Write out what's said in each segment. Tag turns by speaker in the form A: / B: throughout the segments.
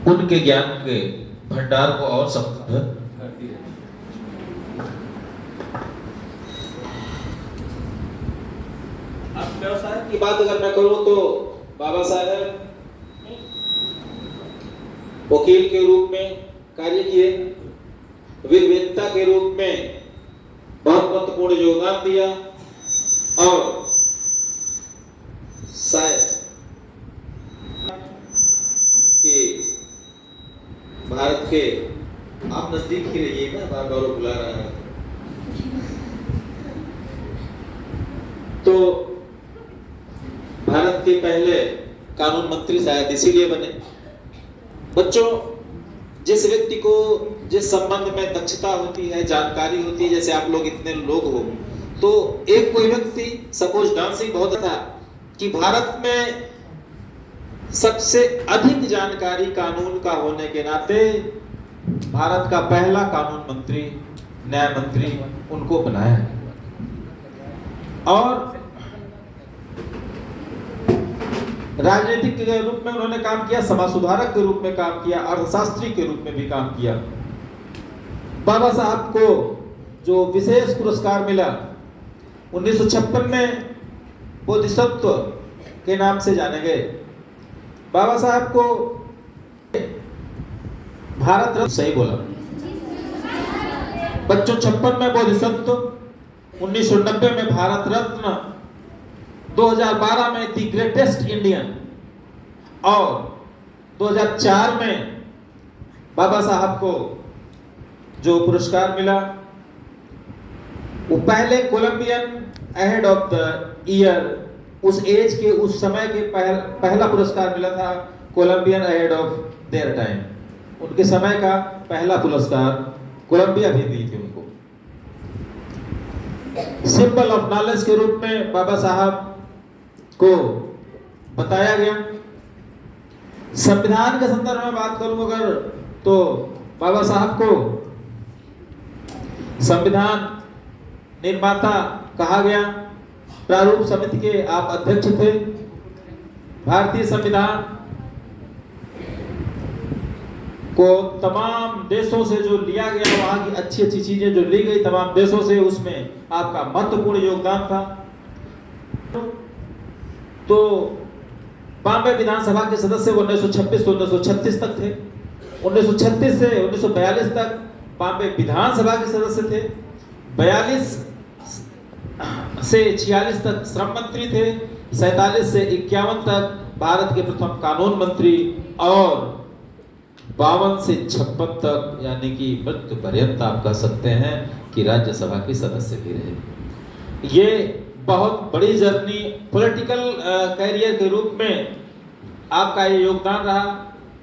A: उनके ज्ञान के भंडार को और समृद्ध करती है। अब व्यवसाय की बात अगर मैं करूं तो बाबा साहेब वकील के रूप में कार्य किए, विद्वता के रूप में बहुत महत्वपूर्ण योगदान दिया और शायद कि भारत के, आप नजदीक ही रहिएगा, बार बार बुला रहा है, तो भारत के पहले कानून मंत्री शायद इसीलिए बने। बच्चों, जिस व्यक्ति को जिस संबंध में दक्षता होती है, जानकारी होती है, जैसे आप लोग इतने लोग हो, तो एक कोई व्यक्ति सपोज डांसिंग बहुत था कि भारत में सबसे अधिक जानकारी कानून का होने के नाते भारत का पहला कानून मंत्री, न्याय मंत्री उनको बनाया और राजनीतिक के रूप में उन्होंने काम किया, समाज सुधारक के रूप में काम किया, अर्थशास्त्री के रूप में भी काम किया। बाबा साहब को जो विशेष पुरस्कार मिला 1956 में बोधिसत्व के नाम से जाने गए। बाबा साहब को भारत रत्न, सही बोला बच्चों, 56 में बोधिसत्व, 1990 में भारत रत्न, 2012 में दी ग्रेटेस्ट इंडियन और 2004 में बाबा साहब को जो पुरस्कार मिला वो पहले Colombian ahead of the year, उस एज के, उस समय के पहला पुरस्कार मिला था Colombian ahead of their time. उनके समय का पहला पुरस्कार कोलंबिया भी दी थी उनको। सिंबल ऑफ नॉलेज के रूप में बाबा साहब को बताया गया। संविधान के संदर्भ में बात करूं अगर, तो बाबा साहब को संविधान निर्माता कहा गया। प्रारूप समिति के आप अध्यक्ष थे। भारतीय संविधान को तमाम देशों से जो लिया गया, वहां की अच्छी अच्छी चीजें जो ली गई तमाम देशों से, उसमें आपका महत्वपूर्ण योगदान था। तो बॉम्बे विधानसभा के सदस्य 1926 से 1936 तक थे। 1936 से 1942 तक बॉम्बे विधानसभा के सदस्य थे। 42 से 46 तक श्रम मंत्री थे। 47 से 51 तक भारत के प्रथम कानून मंत्री और 52 से 56 तक यानी कि मृत्यु पर्यंत आप कह सकते हैं कि राज्यसभा के सदस्य भी रहे। ये बहुत बड़ी जर्नी पॉलिटिकल कैरियर के रूप में आपका ये योगदान रहा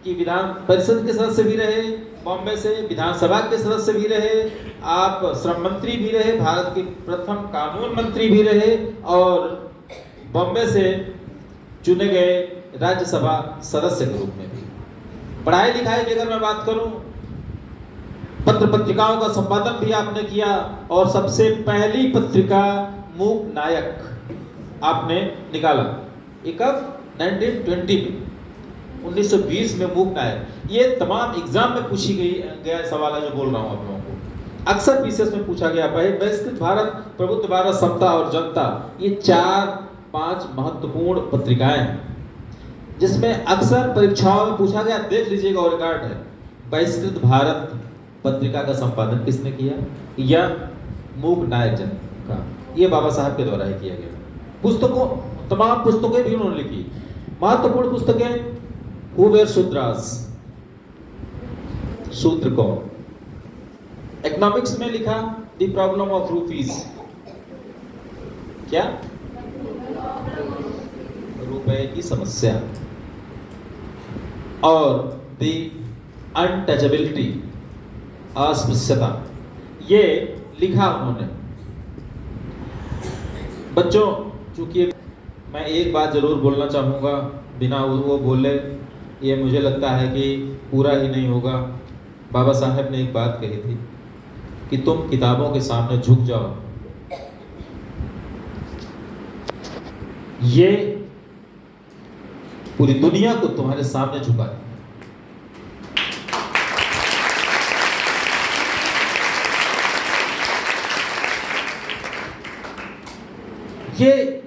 A: कि विधान परिषद के सदस्य भी रहे, बॉम्बे से विधानसभा के सदस्य भी रहे, आप श्रम मंत्री भी रहे, भारत के प्रथम कानून मंत्री भी रहे और बॉम्बे से चुने गए राज्यसभा सदस्य के रूप में भी। पढ़ाई लिखाई की अगर मैं बात करूं, पत्र पत्रिकाओं का संपादन भी आपने किया और सबसे पहली पत्रिका मूक नायक आपने निकाला। ये कब? 1920 में, 1920 में मूक नायक। ये तमाम एग्जाम में पूछी गया सवाल है जो बोल रहा हूं आप लोगों को। अक्सर पीसीएस में पूछा गया। बहिष्कृत भारत, प्रबुद्ध भारत, समता और जनता, ये 4-5 महत्वपूर्ण पत्रिकाएं हैं जिसमें अक्सर परीक्षाओं में पूछा गया। देख लीजिएगा और रिकॉर्ड है, बहिष्कृत भारत पत्रिका का संपादन किसने किया या मूक नायक जन का, ये बाबा साहब के द्वारा ही किया गया। पुस्तकों, तमाम पुस्तकें भी उन्होंने लिखी। महत्वपूर्ण पुस्तकें, हु वेर शूद्रास, शूद्र कौन। इकोनॉमिक्स में लिखा द प्रॉब्लम ऑफ रूपीज, क्या? रुपए की समस्या। और द अनटचेबिलिटी, अस्पृश्यता, ये लिखा उन्होंने। बच्चों, चूंकि मैं एक बात जरूर बोलना चाहूँगा, बिना वो बोले ये मुझे लगता है कि पूरा ही नहीं होगा। बाबा साहब ने एक बात कही थी कि तुम किताबों के सामने झुक जाओ। ये पूरी दुनिया को तुम्हारे सामने झुका है। ये